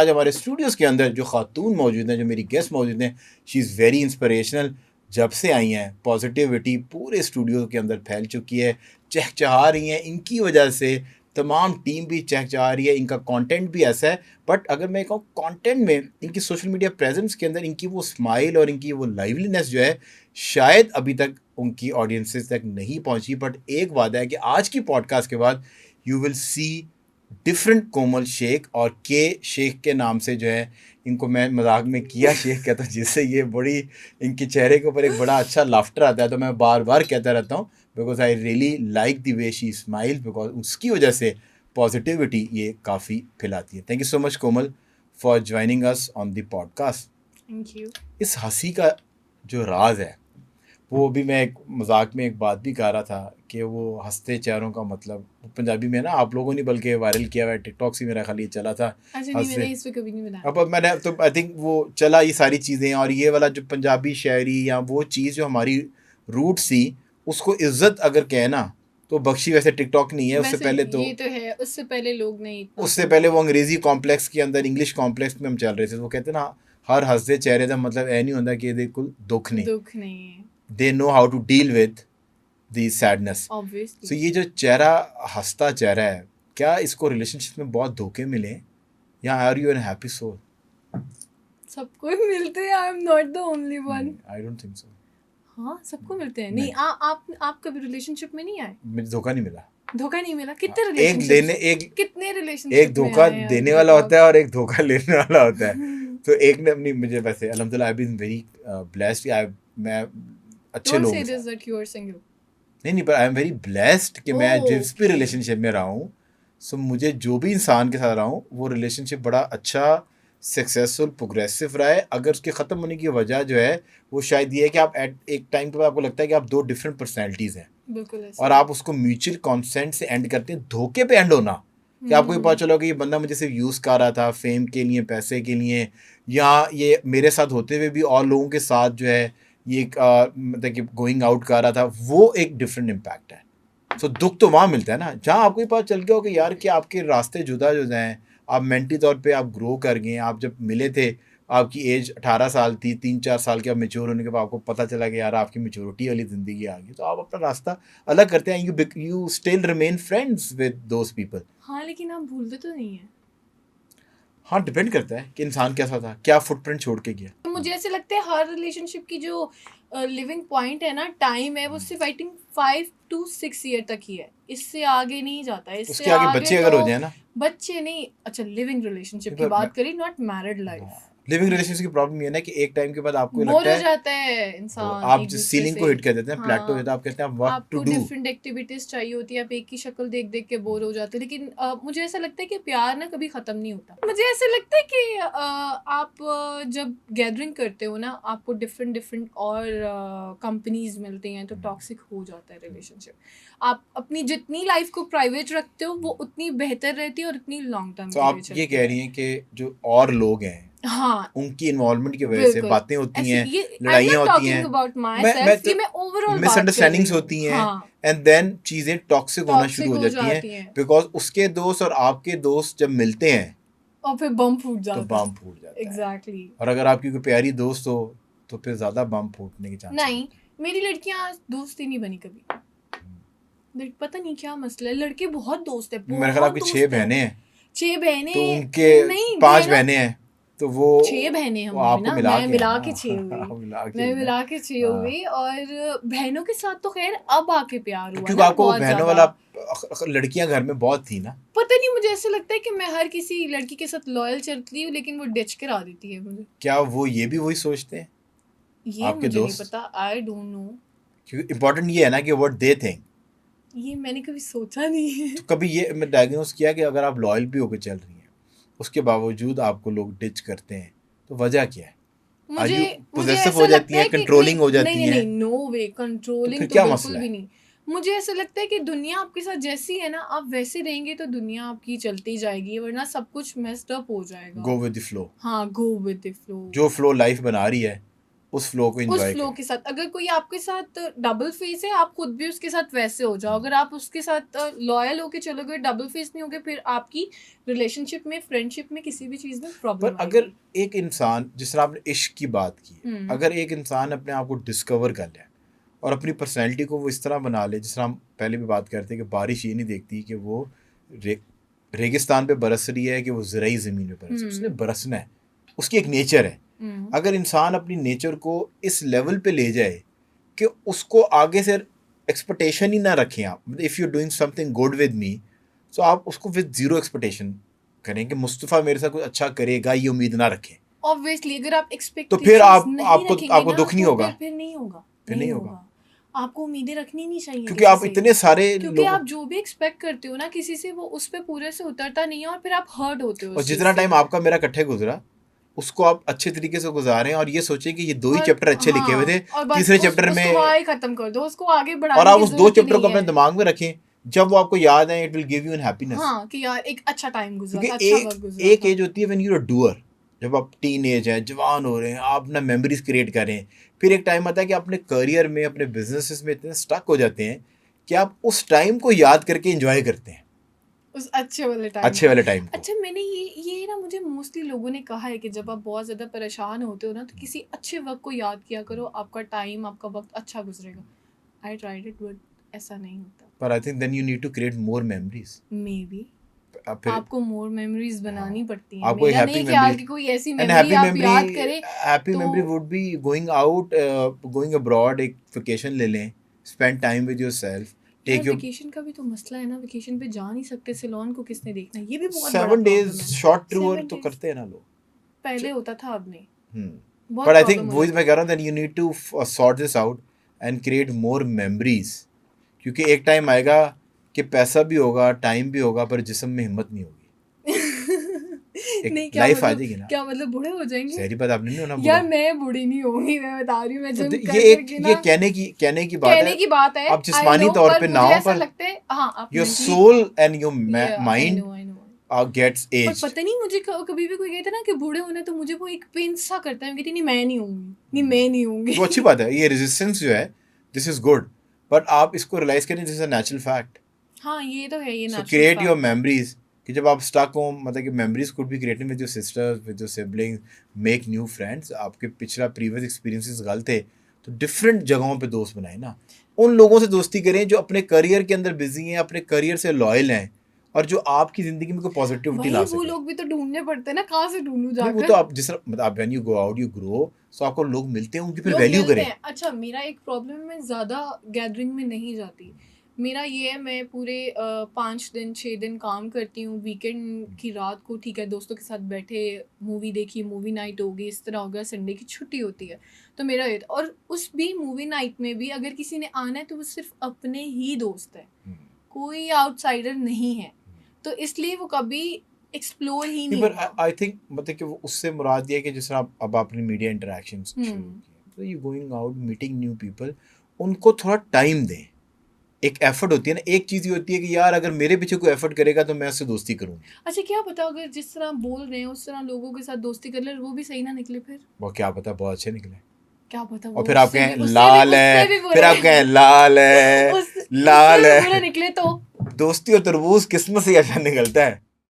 आज हमारे स्टूडियोज़ के अंदर जो खातून मौजूद हैं, जो मेरी गेस्ट मौजूद हैं, शी इज़ वेरी इंस्पिरेशनल। जब से आई हैं पॉजिटिविटी पूरे स्टूडियो के अंदर फैल चुकी है, चहचहा रही हैं। इनकी वजह से तमाम टीम भी चहचहा रही है, इनका कंटेंट भी ऐसा है। बट अगर मैं कहूँ कंटेंट में, इनकी सोशल मीडिया प्रेजेंस के अंदर इनकी वो स्माइल और इनकी वो लाइवलीनेस जो है, शायद अभी तक उनकी ऑडियंसेस तक नहीं पहुंची। बट एक वादा है कि आज की पॉडकास्ट के बाद यू विल सी डिफरेंट कोमल शेख, और के शेख के नाम से जो है इनको मैं मजाक में किया शेख कहता हूँ, जिससे ये बड़ी इनके चेहरे के ऊपर एक बड़ा अच्छा लाफ्टर आता है। तो मैं बार बार कहता रहता हूँ because I really like the way she smile, because उसकी वजह से पॉजिटिविटी ये काफ़ी फैलाती है। Thank you so much Komal for joining us on the podcast. Thank you. इस हंसी का जो राज है, वो भी मैं एक मजाक में एक बात भी कह रहा था कि वो हंसते चेहरों का मतलब पंजाबी में ना, आप लोगों ने बल्कि वायरल किया हुआ है, टिकटॉक से मेरा खाली चला था। अच्छा नहीं, मैंने इस पे कभी नहीं बनाया। अब मैंने तो आई थिंक वो चला ये सारी चीज़ें, और ये वाला जो पंजाबी शायरी या वो चीज़ जो हमारी रूट सी, उसको इज्जत अगर कहे ना तो बख्शी वैसे टिकटॉक नहीं है। उससे पहले तो ये तो है, उससे पहले लोग नहीं, उससे पहले वो अंग्रेजी कॉम्प्लेक्स के अंदर, इंग्लिश कॉम्प्लेक्स में हम चल रहे थे। वो कहते ना हर हंसते चेहरे का मतलब ये नहीं होता कि ये कोई दुख नहीं है। They know how to deal with the sadness. Obviously. So ये जो चेहरा हंसता चेहरा है, क्या इसको रिलेशनशिप में बहुत धोखे मिले, या are you an happy soul? सबको ही मिलते हैं, I am not the only one. I don't think so. हाँ सबको मिलते हैं। नहीं आप कभी रिलेशनशिप में नहीं आए? मुझे धोखा नहीं मिला। धोखा नहीं मिला? कितने रिलेशनशिप, कितने रिलेशनशिप? एक धोखा देने वाला होता है और एक धोखा लेने वाला होता है। तो एक ने अपनी, मुझे वैसे अल्हम्दुलिल्लाह आई बीन वेरी ब्लेस्ड, मैं अच्छे लोग नहीं, पर आई एम वेरी ब्लेस्ड कि मैं जिस भी रिलेशनशिप में रहा हूँ, सो मुझे जो भी इंसान के साथ रहा हूँ वो रिलेशनशिप बड़ा अच्छा, सक्सेसफुल, प्रोग्रेसिव रहा है। अगर उसके ख़त्म होने की वजह जो है वो शायद ये है कि आप एट एक टाइम पर आपको लगता है कि आप दो डिफरेंट पर्सनैलिटीज़ हैं, और आप उसको म्यूचुअल कॉन्सेंट से एंड करते हैं। धोखे पे एंड होना कि आपको ये पता चला कि ये बंदा मुझे सिर्फ यूज़ कर रहा था फेम के लिए, पैसे के लिए, या ये मेरे साथ होते हुए भी और लोगों के साथ जो है ये मतलब कि गोइंग आउट कर रहा था, वो एक डिफरेंट इम्पैक्ट है। सो दुख तो वहाँ मिलता है ना जहाँ आपको ये पता चल गया हो कि यार कि आपके रास्ते जुदा जुदा हैं, आप मेंटली तौर पे आप ग्रो कर गए। आप जब मिले थे आपकी एज 18 साल थी, 3-4 साल के आप मेच्योर होने के बाद आपको पता चला कि यार आपकी मेच्योरिटी वाली ज़िंदगी आ गई, तो आप अपना रास्ता अलग करते हैं। You still remain friends with those people. हाँ लेकिन आप भूलते तो नहीं है। हाँ डिपेंड करता है कि इंसान कैसा था, क्या फुटप्रिंट छोड़ के गया। मुझे ऐसे लगता है हर रिलेशनशिप की जो लिविंग पॉइंट है ना, टाइम है, वो सिर्फ आई थिंक 5 to 6 ईयर तक ही है, इससे आगे नहीं जाता है। इससे आगे बच्चे अगर हो जाए ना, बच्चे नहीं, अच्छा लिविंग रिलेशनशिप की बात करी, not married life. Living relationship की प्रॉब्लम ये है ना कि एक टाइम के बाद आपको लगता है बोर हो जाता है इंसान, आप जिस सीलिंग को हिट कर देते हैं, प्लेटो है, तो आप कहते हैं व्हाट टू डू, आपको डिफरेंट एक्टिविटीज चाहिए होती है, आप एक ही शक्ल देख देख के बोर हो जाते हैं। लेकिन मुझे ऐसा लगता है कि प्यार ना कभी खत्म नहीं होता। मुझे ऐसा लगता है कि आप जब गैदरिंग करते हो ना, आपको डिफरेंट डिफरेंट और कंपनीज मिलती हैं, तो टॉक्सिक हो जाता है रिलेशनशिप। आप अपनी जितनी लाइफ को प्राइवेट रखते हो वो उतनी बेहतर रहती है और उतनी लॉन्ग टर्म। तो आप ये कह रही हैं कि जो और लोग हैं, हाँ, उनकी इन्वॉल्वमेंट की वजह से बातें होती हैं, लड़ाइयाँ होती हैं, मिसअंडरस्टैंडिंग्स होती हैं, एंड देन चीजें टॉक्सिक होना शुरू हो जाती हैं, बिकॉज उसके दोस्त और आपके दोस्त जब मिलते हैं और फिर बम फूट जाता है। तो बम फूट जाता है। एग्जैक्टली। और अगर आपकी कोई प्यारी दोस्त हो तो फिर ज्यादा बम फूटने के चांस नहीं। मेरी लड़कियां दोस्त ही नहीं बनी कभी, पता नहीं क्या मसला है। लड़के बहुत दोस्त है। मेरे ख्याल आपकी 6 बहनें हैं। 6 बहनें तो उनके 5 बहनें हैं, तो वो 6 बहनें हम आपको ना, मैं मिला के 6 हुई, मैं मिला के 6 हो गई। और बहनों के साथ तो खैर अब आके प्यार हुआ, क्योंकि आपको बहनों वाला लड़कियां घर में बहुत थी ना। पता नहीं, मुझे ऐसा लगता है कि मैं हर किसी लड़की के साथ लॉयल चलती हूँ, लेकिन वो डिच करा देती है मुझे। क्या वो ये भी वही सोचते हैं? ये आपके मुझे नहीं पता, आई डोंट नो। क्योंकि इम्पोर्टेंट ये है ना कि व्हाट दे थिंक। ये मैंने कभी सोचा नहीं है। तो कभी ये मैं डायग्नोस किया कि अगर आप लॉयल भी होकर चल रही हैं, उसके बावजूद आपको लोग डिच करते हैं, तो वजह क्या है? मुझे पोजेसिव हो जाती है, कंट्रोलिंग हो जाती है? नहीं, नो वे, कंट्रोलिंग तो बिल्कुल भी नहीं। मुझे ऐसा लगता है कि दुनिया आपके साथ जैसी है ना, आप वैसे रहेंगे तो दुनिया आपकी चलती जाएगी, वरना सब कुछ मेस्ड अप हो जाएगा। Go with the flow. हाँ, गो विद द फ्लो। जो फ्लो लाइफ बना रही है उस फ्लो को उस एंजॉय फ्लो करें। के साथ। अगर कोई आपके साथ डबल फेस है, आप खुद भी उसके साथ वैसे हो जाओ। अगर आप उसके साथ लॉयल होके चलोगे, डबल फेस नहीं होगे, फिर आपकी रिलेशनशिप में, फ्रेंडशिप में, किसी भी चीज में पर प्रॉब्लम अगर आएगी। एक इंसान, जिस तरह आपने इश्क की बात की है, अगर एक इंसान अपने आप को डिस्कवर कर ले और अपनी पर्सनैलिटी को वो इस तरह बना ले, जिस तरह हम पहले भी बात करते हैं कि बारिश ये नहीं देखती कि वो रेगिस्तान पे बरस रही है कि वो ज़राई ज़मीन पे बरस रही है, उसने बरसना है, उसकी एक नेचर है। अगर इंसान अपनी नेचर को इस लेवल पे ले जाए कि उसको आगे से एक्सपेक्टेशन ही ना रखें आप, मतलब if you doing something good with me, तो आप उसको विद ज़ीरो एक्सपेक्टेशन करें कि मुस्तफ़ा मेरे साथ कुछ अच्छा करेगा, ये उम्मीद ना रखें। ऑब्वियसली अगर आप तो एक्सपेक्टेशंस फिर नहीं आपको रखेंगे ना, दुख नहीं तो होगा, फिर नहीं होगा, फिर नहीं होगा, आपको उम्मीदें रखनी नहीं चाहिए क्योंकि किसी आप से। इतने सारे क्योंकि लोगों, आप जो भी एक्सपेक्ट करते हो ना किसी से, वो उस पे पूरे से उतरता नहीं है और फिर आप हर्ट होते हो और उस चीज जितना से। टाइम आपका मेरा इकट्ठे गुजरा उसको आप अच्छे तरीके से गुजारें और ये सोचें कि ये 2 ही और चैप्टर अच्छे लिखे हुए थे, और बस तीसरे चैप्टर उसको में, वहाँ ही खत्म कर दो, उसको आगे और बढ़ाने आप की उस 2 जरूरत ही चैप्टर को नहीं अपने है। दिमाग में रखें, जब वो आपको याद आए it will give you an happiness. हाँ कि यार एक अच्छा टाइम गुजरा था, क्योंकि अच्छा वक्त गुजरा एक था। एज होती है व्हेन यू आर डूअर, जब आप टीन एज है, जवान हो रहे हैं, आप ना मेमोरीज क्रिएट करें। फिर एक टाइम आता है कि अपने करियर में, अपने बिजनेसेस में इतने स्टक हो जाते हैं कि आप उस टाइम को याद करके एंजॉय करते हैं, उस अच्छे वाले टाइम अच्छे वाले टाइम को। अच्छा, मैंने ये ना, मुझे मोस्टली लोगों ने कहा है कि जब आप बहुत ज़्यादा परेशान होते हो ना, तो किसी अच्छे वक्त को याद किया करो, आपका टाइम, आपका वक्त अच्छा गुजरेगा। आई ट्राइड इट बट ऐसा नहीं होता। पर I think then you need to create more memories. Maybe फिर आपको मोर मेमोरीज बनानी पड़ती हैं। आपको एक मेरा हैप्पी नहीं ख्याल मेमोरी, कि कोई ऐसी एंड मेमोरी आप याद करें हैप्पी तो। Memory would be going out, going abroad, एक वेकेशन ले लें, स्पेंड टाइम विद योरसेल्फ, यार टेक योर वेकेशन का भी तो मसला है ना, वेकेशन पे जा नहीं सकते, सिलोन को किसने देखना है, ये भी बहुत बड़ा 7 प्रॉब्लम days है। शॉर्ट टूर 7 तो days करते हैं ना लोग। पहले होता था, अब नहीं, बट बहुत आई प्रॉब्लम थिंक हो वो जाती मैं है। कह रहा हूँ that you need to sort this out and create more memories, क्योंकि एक टाइम आएगा कि पैसा भी होगा, टाइम भी होगा, पर जिस्म में हिम्मत नहीं होगी। एक नहीं, क्या लाइफ आ मतलब, जाएगी ना। क्या मतलब बूढ़े हो जाएंगे? सहरी बात, आपने नहीं होना यार बुरा। मैं बूढ़ी नहीं होंगी, मैं बता रही हूँ, मैं तो जिम ये कर एक करके ये ना, कहने की बात कहने है, की बात है, आप आई जिस्मानी नो, तौर पर पे ना मुझे हो, ऐसा पर लगता है, हाँ आप your mentally, soul and your I mind know, I know. Gets पर एज्ड। पता नहीं, मुझे कभी भी कोई कहता ना कि बूढ़े होने, तो मुझे वो एक पेन सा करता है, मैं कहती नहीं, मैं नहीं होंगी, नहीं मैं नहीं होंगी। वो अच्छी बात है, ये रेजिस्टेंस जो है, दिस इज गुड, बट आप इसको रियलाइज करें this is a natural fact. हाँ ये तो है, ये so natural create your fact. Memories, कि जब आप स्टक हो, मतलब कि memories could be created with your sisters, with your siblings, make new friends. आपके पिछला प्रीवियस एक्सपीरियंसेस गलत थे, तो डिफरेंट जगहों पे दोस्त बनाए ना, उन लोगों से दोस्ती करें जो अपने करियर के अंदर बिजी हैं, अपने करियर से लॉयल हैं, और जो आपकी ज़िंदगी में कोई पॉजिटिविटी ला भाई वो सके। लोग भी तो ढूंढने पड़ते हैं ना, कहाँ से ढूंढूं नहीं, वो तो जाकर? आप जिस तरह, मतलब आप when you go out you grow, so आपको लोग मिलते हैं, उनकी फिर लोग वैल्यू मिलते करें। हैं। अच्छा, मेरा एक प्रॉब्लम है, मैं ज़्यादा गैदरिंग में नहीं जाती। मेरा ये है, मैं पूरे 5 दिन 6 दिन काम करती हूँ, वीकेंड की रात को ठीक है दोस्तों के साथ बैठे, मूवी देखी, मूवी नाइट होगी, इस तरह हो गया, संडे की छुट्टी होती है, तो मेरा ये। और उस भी मूवी नाइट में भी अगर किसी ने आना है तो वो सिर्फ अपने ही दोस्त है, कोई आउटसाइडर नहीं है, तो इसलिए वो कभी एक्सप्लोर ही नहीं पर होगा। आई थिंक, मतलब कि वो उससे मुराद ये है कि जिस तरह अब आपने मीडिया इंटरेक्शंस शुरू किए, तो you going out meeting new people, उनको थोड़ा टाइम दें। एक एफर्ट होती है ना, एक चीज़ ये होती है कि यार अगर मेरे पीछे कोई एफर्ट करेगा तो मैं उससे दोस्ती करूँ। अच्छा क्या पता, अगर जिस तरह बोल रहे हैं उस तरह लोगों के साथ दोस्ती कर ले, वो भी सही ना निकले, फिर वो क्या पता बहुत अच्छे निकले, क्या पता और वो फिर आप उससे कहें भी लाल है, उससे भी फिर आप कहें लाल है, उससे लाल भी बुरे है। निकले तो। दोस्ती और तरबूज किस्मत से अच्छा निकलता है।